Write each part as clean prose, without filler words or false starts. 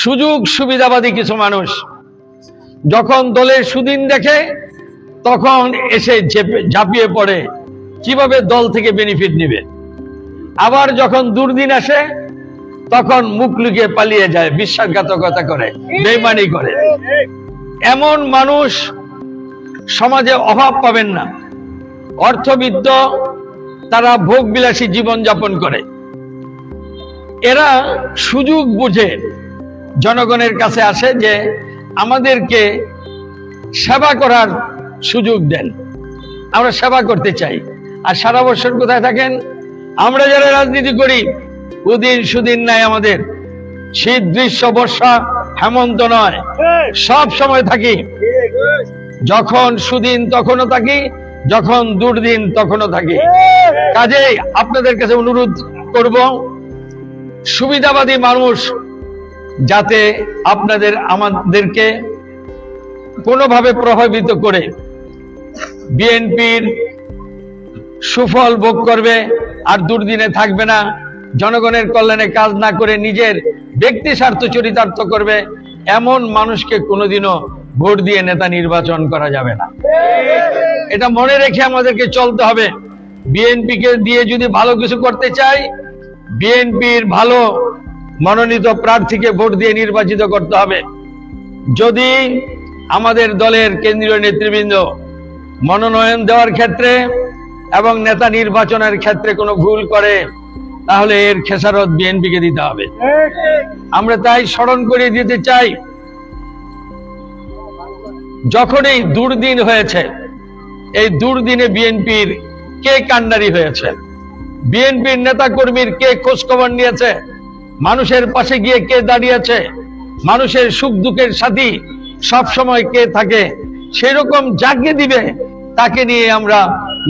সুযোগ সুবিধাবাদী কিছু মানুষ যখন দলের সুদিন দেখে তখন এসে ঝাঁপিয়ে পড়ে কিভাবে দল থেকে বেনিফিট নেবে। আবার যখন দুর্দিন আসে তখন মুখ লুকিয়ে পালিয়ে যায়, বিশ্বাসঘাতকতা করে, বেঈমানি করে। এমন মানুষ সমাজে অভাব পাবেন না। অর্থবিত্ত, তারা ভোগ বিলাসী জীবন যাপন করে। এরা সুযোগ বুঝে জনগণের কাছে আসে যে আমাদেরকে সেবা করার সুযোগ দেন, আমরা সেবা করতে চাই। আর সারা বছর কোথায় থাকেন? আমরা যারা রাজনীতি করি উদিন সুদিন নাই আমাদের, শীত গ্রীষ্ম বর্ষা হেমন্ত নয়, সব সময় থাকি। যখন সুদিন তখনও থাকি, যখন দুর্দিন তখনও থাকি। কাজেই আপনাদের কাছে অনুরোধ করব, সুবিধাবাদী মানুষ যাতে আপনাদের আমাদেরকে কোনোভাবে প্রভাবিত করে বিএনপির সুফল ভোগ করবে আর দুর্দিনে থাকবে না, জনগণের কল্যাণে কাজ না করে নিজের ব্যক্তি স্বার্থ চরিতার্থ করবে, এমন মানুষকে কোনোদিনও ভোট দিয়ে নেতা নির্বাচন করা যাবে না। এটা মনে রেখে আমাদেরকে চলতে হবে। বিএনপিকে দিয়ে যদি ভালো কিছু করতে চাই, বিএনপির ভালো মনোনীত প্রার্থীকে ভোট দিয়ে নির্বাচিত করতে হবে। যদি আমাদের দলের কেন্দ্রীয় নেতৃবৃন্দ মনোনয়ন দেওয়ার ক্ষেত্রে এবং নেতা নির্বাচনের ক্ষেত্রে কোনো ভুল করে, তাহলে এর খেসারত বিএনপিকে দিতে হবে। আমরা তাই স্মরণ করিয়ে দিতে চাই, যখনই দুর্দিন হয়েছে, এই দুর্দিনে বিএনপির কে কান্ডারি হয়েছে, বিএনপির নেতা কর্মীর কে খোঁজখবর নিয়েছে, মানুষের পাশে গিয়ে কে দাঁড়িয়েছে, মানুষের সুখ দুঃখের সাথী সব সময় কে থাকে, সেরকম যাকে দিবে তাকে নিয়ে আমরা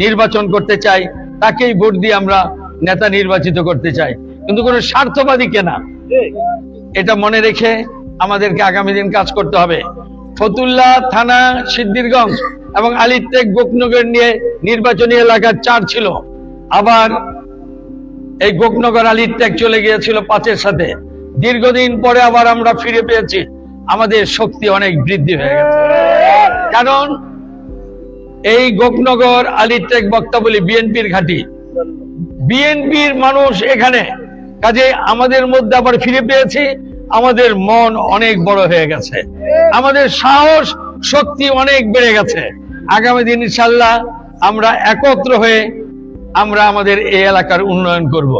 নির্বাচন করতে চাই, তাকেই ভোট দিয়ে আমরা নেতা নির্বাচিত করতে চাই, কিন্তু কোনো স্বার্থবাদীকে না। এটা মনে রেখে আমাদেরকে আগামী দিন কাজ করতে হবে। ফতুল্লা থানা, সিদ্ধিরগঞ্জ এবং আলীরটেক গোকনগর নিয়ে নির্বাচনী এলাকার 4 ছিল, আবার এই গোকনগর আলীরটেক চলে গিয়েছিল 5-এর সাথে। দীর্ঘদিন পরে আবার আমরা ফিরে পেয়েছি, আমাদের শক্তি অনেক বৃদ্ধি হয়ে গেছে। কারণ এই গোকনগর আলীরটেক বক্তাবলী বিএনপির ঘাঁটি, বিএনপির মানুষ এখানে, কাজে আমাদের মধ্যে আবার ফিরে পেয়েছি, আমাদের মন অনেক বড় হয়ে গেছে, আমাদের সাহস শক্তি অনেক বেড়ে গেছে। আগামী দিন ইনশাআল্লাহ আমরা একত্র হয়ে আমরা আমাদের এই এলাকার উন্নয়ন করব।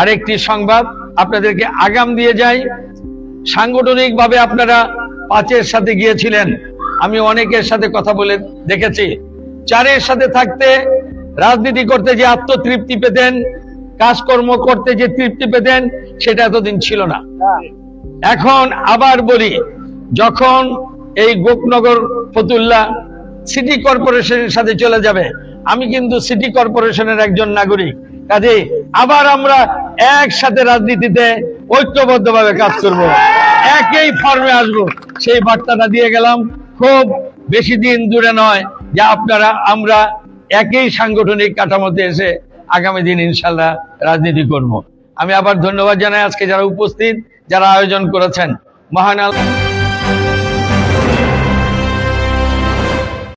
আরেকটি সংবাদ আপনাদেরকে আগাম দিয়ে যাই, সাংগঠনিকভাবে আপনারা 5-এর সাথে গিয়েছিলেন, আমি অনেকের সাথে কথা বলে দেখেছি। 4-এর সাথে থাকতে রাজনীতি করতে যে আত্মতৃপ্তি পেতেন, কাজকর্ম করতে যে তৃপ্তি পেতেন, সেটা এতদিন ছিল না। এখন আবার বলি, যখন এই গোকনগর ফতুল্লা সিটি কর্পোরেশনের সাথে চলে যাবে, আমি কিন্তু সিটি কর্পোরেশনের একজন নাগরিক, কাজে আবার আমরা একসাথে রাজনীতিতে ঐক্যবদ্ধভাবে কাজ করব, একই ফর্মে আসব, সেই বার্তাটা দিয়ে গেলাম। খুব বেশি দিন দূরে নয় যে আপনারা আমরা একই সাংগঠনিক কাঠামোতে এসে আগামী দিন ইনশাল্লাহ রাজনীতি করব। আমি আবার ধন্যবাদ জানাই আজকে যারা উপস্থিত, যারা আয়োজন করেছেন। মহান আল্লাহ